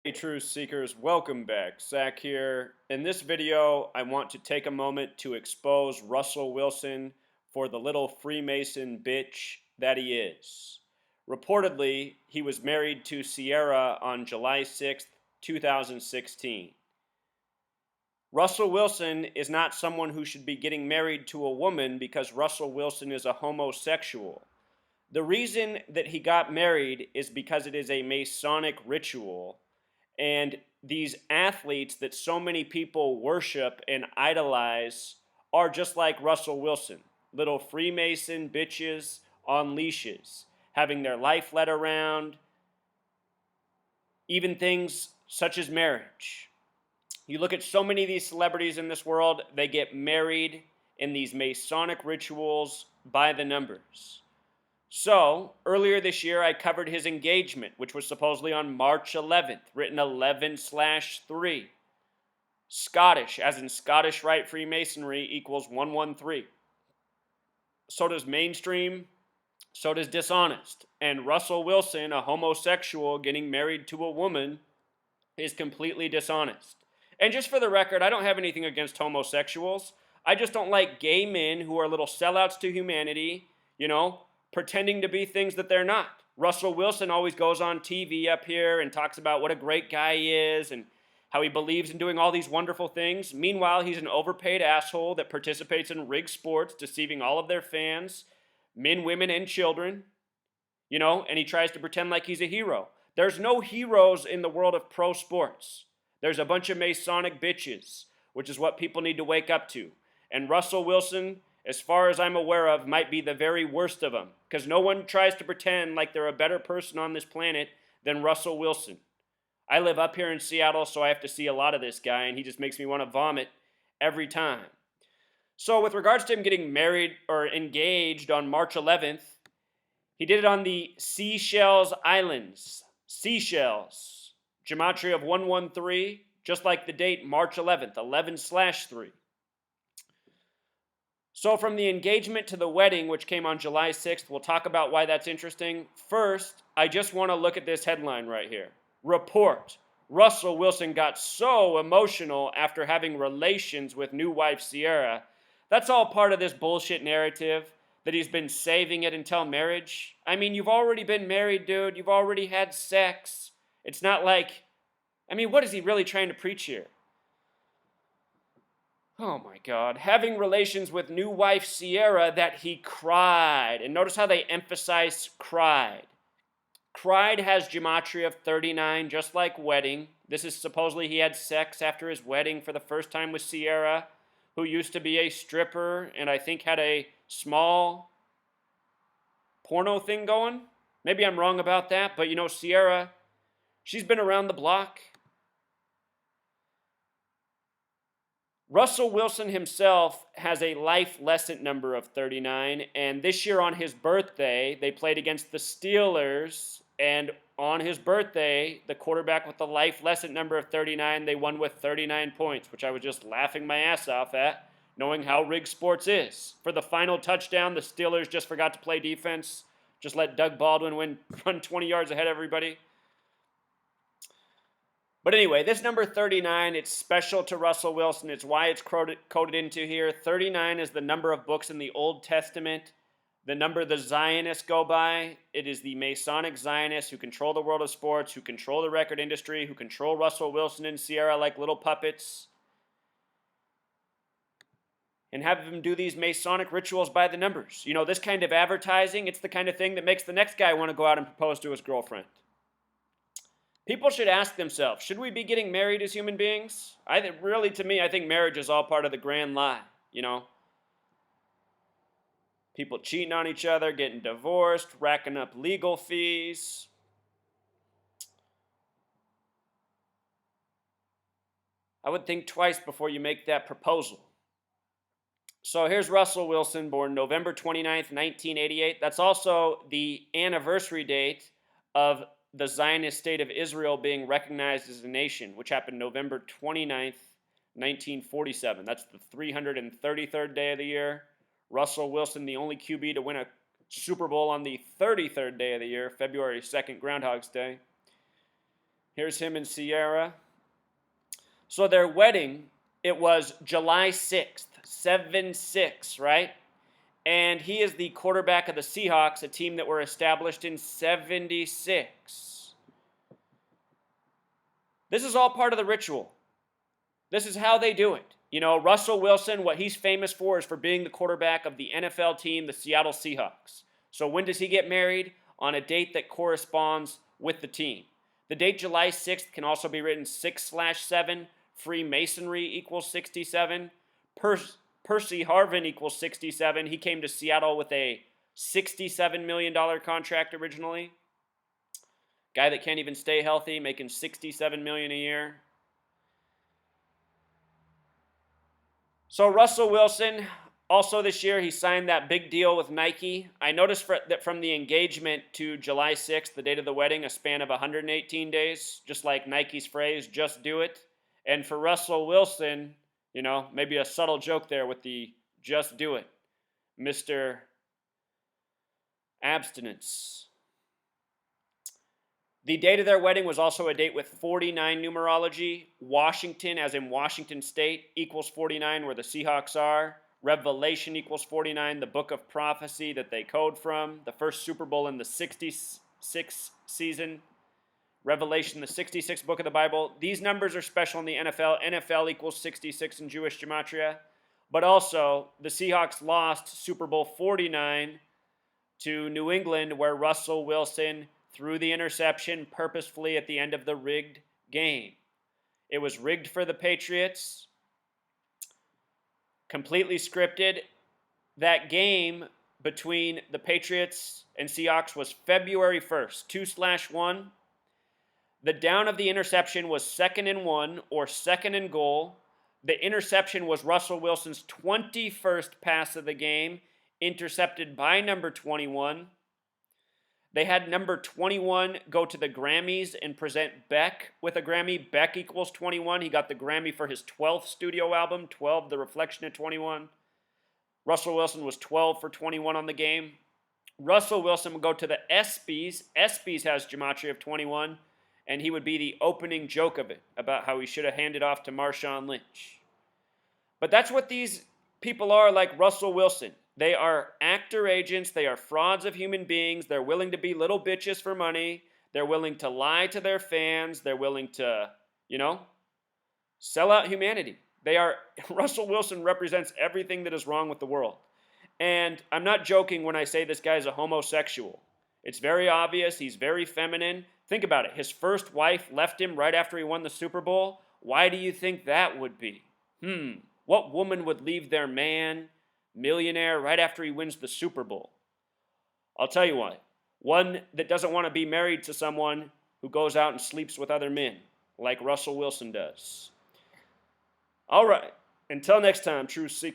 Hey truth seekers, welcome back. Zach here. In this video, I want to take a moment to expose Russell Wilson for the little Freemason bitch that he is. Reportedly, he was married to Ciara on July 6th, 2016. Russell Wilson is not someone who should be getting married to a woman because Russell Wilson is a homosexual. The reason that he got married is because it is a Masonic ritual, and these athletes that so many people worship and idolize are just like Russell Wilson, little Freemason bitches on leashes, having their life led around, even things such as marriage. You look at so many of these celebrities in this world, they get married in these Masonic rituals by the numbers. So, earlier this year, I covered his engagement, which was supposedly on March 11th, written 11/3. Scottish, as in Scottish Rite Freemasonry, equals 113. So does mainstream, so does dishonest. And Russell Wilson, a homosexual getting married to a woman, is completely dishonest. And just for the record, I don't have anything against homosexuals. I just don't like gay men who are little sellouts to humanity, pretending to be things that they're not. Russell Wilson always goes on TV up here and talks about what a great guy he is and how he believes in doing all these wonderful things. Meanwhile, he's an overpaid asshole that participates in rigged sports, deceiving all of their fans, men, women, and children, and he tries to pretend like he's a hero. There's no heroes in the world of pro sports. There's a bunch of Masonic bitches, which is what people need to wake up to. And Russell Wilson, as far as I'm aware of, might be the very worst of them, because no one tries to pretend like they're a better person on this planet than Russell Wilson. I live up here in Seattle, so I have to see a lot of this guy, and he just makes me want to vomit every time. So with regards to him getting married or engaged on March 11th, he did it on the Seychelles Islands. Seychelles. Gematria of 113, just like the date March 11th, 11/3. So from the engagement to the wedding, which came on July 6th, we'll talk about why that's interesting. First, I just want to look at this headline right here. Report. Russell Wilson got so emotional after having relations with new wife Ciara. That's all part of this bullshit narrative that he's been saving it until marriage. I mean, you've already been married, dude. You've already had sex. It's not like, what is he really trying to preach here? Oh my God. Having relations with new wife Ciara that he cried. And notice how they emphasize cried. Cried has gematria of 39, just like wedding. This is supposedly he had sex after his wedding for the first time with Ciara, who used to be a stripper and I think had a small porno thing going. Maybe I'm wrong about that, but Ciara, she's been around the block. Russell Wilson himself has a life lesson number of 39, and this year on his birthday, they played against the Steelers, and on his birthday, the quarterback with the life lesson number of 39, they won with 39 points, which I was just laughing my ass off at, knowing how rigged sports is. For the final touchdown, the Steelers just forgot to play defense, just let Doug Baldwin run 20 yards ahead of everybody. But anyway, this number 39, it's special to Russell Wilson. It's why it's coded into here. 39 is the number of books in the Old Testament, the number the Zionists go by. It is the Masonic Zionists who control the world of sports, who control the record industry, who control Russell Wilson and Ciara like little puppets, and have them do these Masonic rituals by the numbers. This kind of advertising, it's the kind of thing that makes the next guy want to go out and propose to his girlfriend. People should ask themselves, should we be getting married as human beings? To me, I think marriage is all part of the grand lie, People cheating on each other, getting divorced, racking up legal fees. I would think twice before you make that proposal. So here's Russell Wilson, born November 29th, 1988. That's also the anniversary date of the Zionist state of Israel being recognized as a nation, which happened November 29th, 1947. That's the 333rd day of the year. Russell Wilson, the only QB to win a Super Bowl on the 33rd day of the year, February 2nd, Groundhog's Day. Here's him and Ciara. So their wedding, it was July 6th, 7-6, right? And he is the quarterback of the Seahawks, a team that were established in 76. This is all part of the ritual. This is how they do it. You know, Russell Wilson, what he's famous for is for being the quarterback of the NFL team, the Seattle Seahawks. So when does he get married? On a date that corresponds with the team. The date July 6th can also be written 6/7. Freemasonry equals 67. Percy Harvin equals 67. He came to Seattle with a $67 million contract originally. Guy that can't even stay healthy, making $67 million a year. So Russell Wilson, also this year, he signed that big deal with Nike. I noticed that from the engagement to July 6th, the date of the wedding, a span of 118 days, just like Nike's phrase, just do it. And for Russell Wilson, you know, maybe a subtle joke there with the just do it, Mr. Abstinence. The date of their wedding was also a date with 49 numerology. Washington, as in Washington State, equals 49, where the Seahawks are. Revelation equals 49, the book of prophecy that they code from. The first Super Bowl in the 66th season. Revelation, the 66th book of the Bible. These numbers are special in the NFL. NFL equals 66 in Jewish gematria. But also, the Seahawks lost Super Bowl 49 to New England, where Russell Wilson threw the interception purposefully at the end of the rigged game. It was rigged for the Patriots, completely scripted. That game between the Patriots and Seahawks was February 1st, 2/1. The down of the interception was 2nd and 1 or 2nd and goal. The interception was Russell Wilson's 21st pass of the game, intercepted by number 21. They had number 21 go to the Grammys and present Beck with a Grammy. Beck equals 21. He got the Grammy for his 12th studio album, 12, The Reflection of 21. Russell Wilson was 12 for 21 on the game. Russell Wilson would go to the ESPYs. ESPYs has gematria of 21, and he would be the opening joke of it, about how he should have handed off to Marshawn Lynch. But that's what these people are, like Russell Wilson. They are actor agents. They are frauds of human beings. They're willing to be little bitches for money. They're willing to lie to their fans. They're willing to, you know, sell out humanity. Russell Wilson represents everything that is wrong with the world. And I'm not joking when I say this guy is a homosexual. It's very obvious. He's very feminine. Think about it. His first wife left him right after he won the Super Bowl. Why do you think that would be? What woman would leave their man, millionaire, right after he wins the Super Bowl? I'll tell you why. One that doesn't want to be married to someone who goes out and sleeps with other men, like Russell Wilson does. All right. Until next time, Truth Seeker.